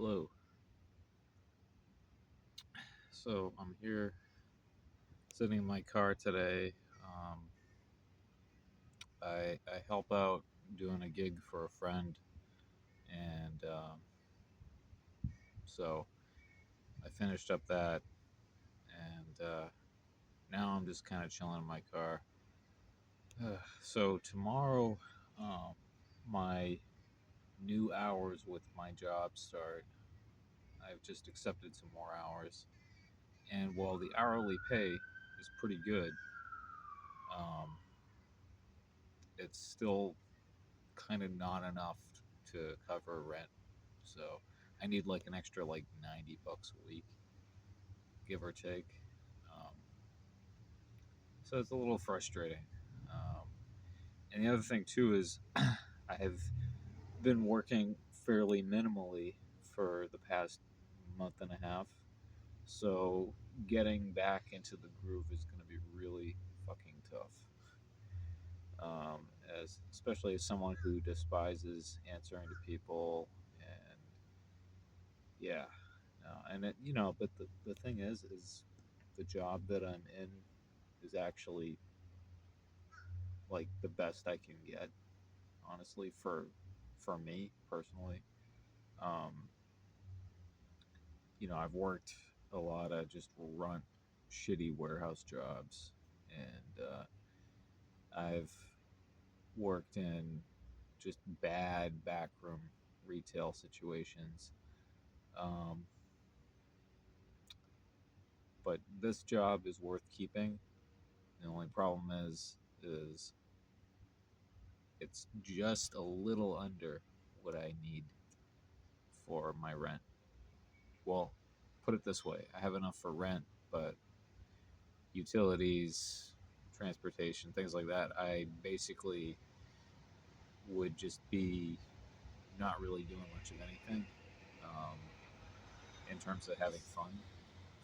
Hello. So I'm here sitting in my car today. I help out doing a gig for a friend, and so I finished up that, and now I'm just kind of chilling in my car. So tomorrow, um, my new hours with my job start. I've just accepted some more hours, and while the hourly pay is pretty good, um, it's still kind of not enough to cover rent. So I need like an extra like $90 a week, give or take. Um, so it's a little frustrating. Um, and the other thing too is I've been working fairly minimally for the past month and a half. So getting back into the groove is going to be really fucking tough. As especially as someone who despises answering to people, and yeah, no, and but the thing is the job that I'm in is actually like the best I can get, honestly, for me personally. Um, I've worked a lot of just runt, shitty warehouse jobs, and I've worked in just bad backroom retail situations. Um, but this job is worth keeping. The only problem is it's just a little under what I need for my rent. Well, put it this way, I have enough for rent, but utilities, transportation, things like that, I basically would just be not really doing much of anything, um, in terms of having fun.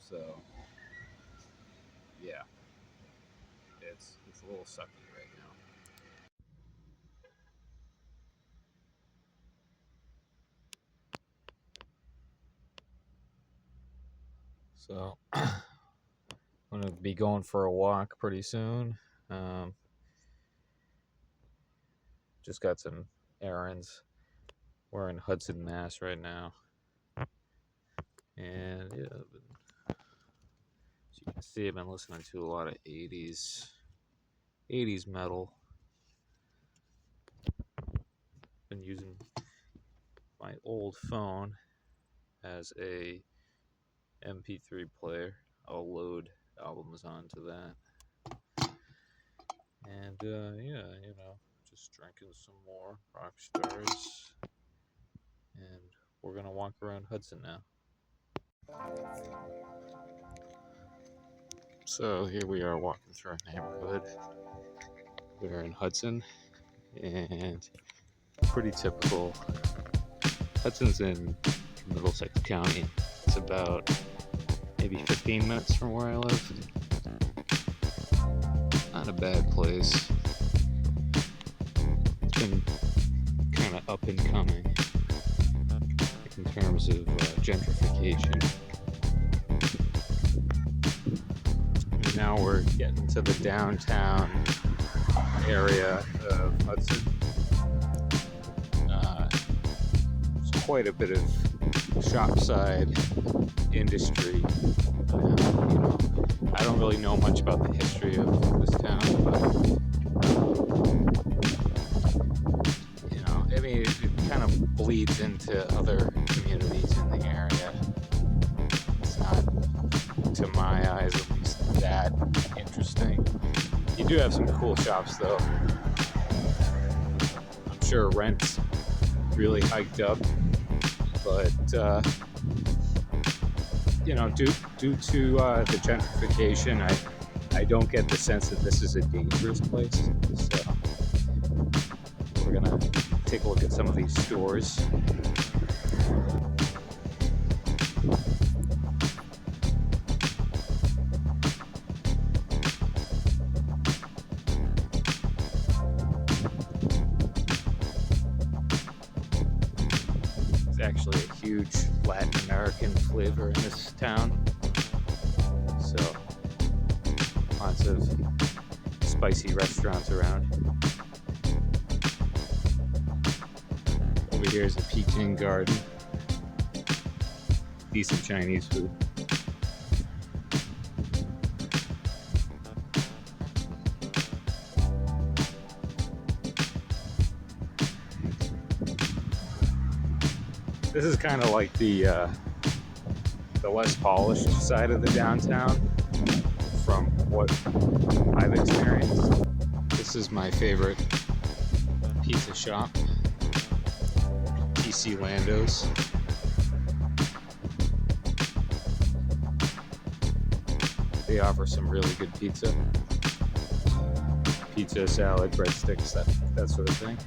So yeah, it's a little sucky right now. So I'm gonna be going for a walk pretty soon. Um, just got some errands. We're in Hudson, Mass right now, and yeah, as you can see, I've been listening to a lot of '80s metal. Been using my old phone as a MP3 player. I'll load albums onto that, and yeah, just drinking some more rock stars, and we're gonna walk around Hudson now. So here we are walking through our neighborhood. We're in Hudson, and pretty typical. Hudson's in Middlesex County. It's about maybe 15 minutes from where I live. Not a bad place. It's been kind of up and coming in terms of gentrification. And now we're getting to the downtown area of Hudson. There's quite a bit of shopside industry. I don't really know much about the history of this town, but I mean, it kind of bleeds into other communities in the area. It's not, to my eyes at least, that interesting. You do have some cool shops, though. I'm sure rent's really hiked up, but due to the gentrification, I don't get the sense that this is a dangerous place. So we're gonna take a look at some of these stores. actually a huge Latin American flavor in this town. So lots of spicy restaurants around. Over here is the Peking Garden. Decent Chinese food. This is kind of like the less polished side of the downtown from what I've experienced. This is my favorite pizza shop, TC Lando's. They offer some really good pizza, salad, breadsticks, that sort of thing.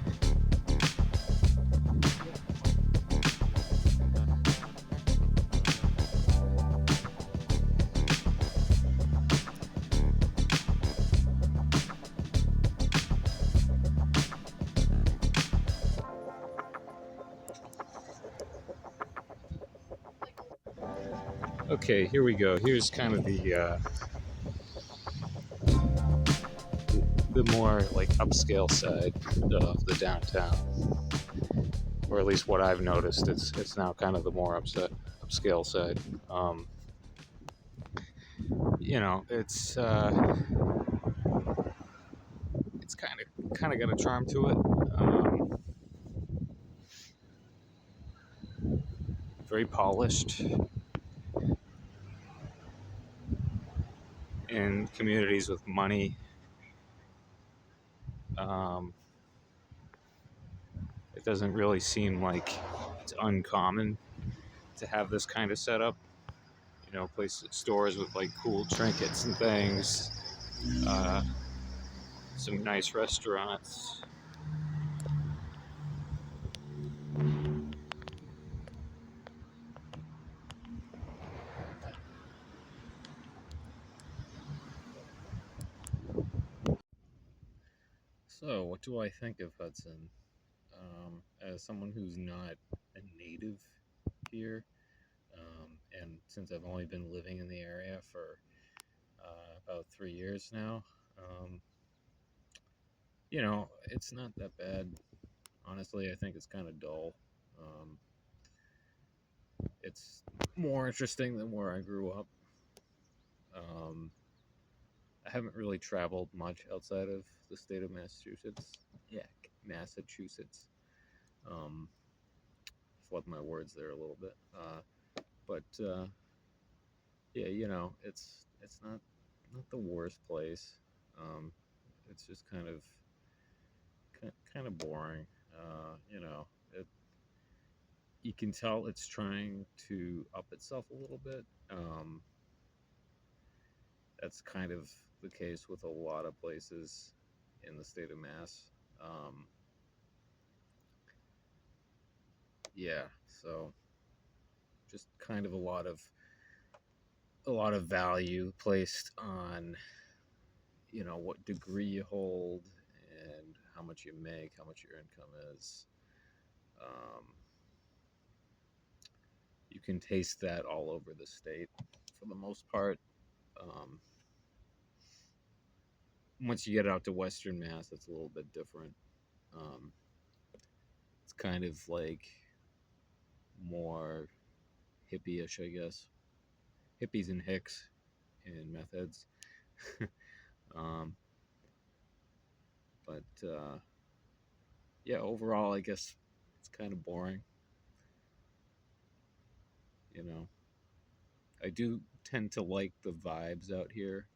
Okay, here we go. Here's kind of the more like upscale side of the downtown, or at least what I've noticed. It's now kind of the more upscale side. You know, it's kind of got a charm to it. Very polished. In communities with money, um, it doesn't really seem like it's uncommon to have this kind of setup. You know, stores with like cool trinkets and things, uh, some nice restaurants. So, what do I think of Hudson? As someone who's not a native here, and since I've only been living in the area for about 3 years now, you know, it's not that bad. Honestly, I think it's kind of dull. Um, it's more interesting than where I grew up. Um, I haven't really traveled much outside of the state of Massachusetts. Yeah, Massachusetts. Um, Flub my words there a little bit. But yeah, you know, it's not the worst place. Um, it's just kind of boring. You know, you can tell it's trying to up itself a little bit. That's kind of the case with a lot of places in the state of Mass. Um, yeah, so just kind of a lot of value placed on, you know, what degree you hold and how much you make, how much your income is. Um, you can taste that all over the state for the most part. Um, Once you get out to Western Mass, it's a little bit different. Um, it's kind of like more hippie-ish, I guess. Hippies and hicks and meth heads. um, but yeah, overall, I guess it's kind of boring. You know, I do tend to like the vibes out here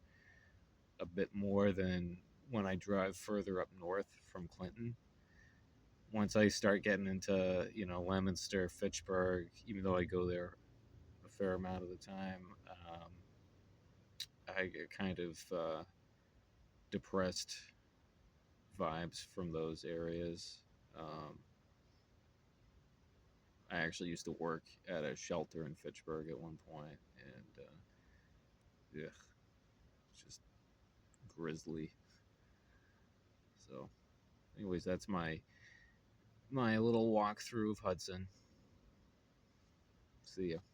a bit more than when I drive further up north from Clinton. Once I start getting into, you know, Leominster, Fitchburg, even though I go there a fair amount of the time, I get kind of depressed vibes from those areas. Um, I actually used to work at a shelter in Fitchburg at one point, and yeah, it's just grisly. So, anyways, that's my little walkthrough of Hudson. See ya.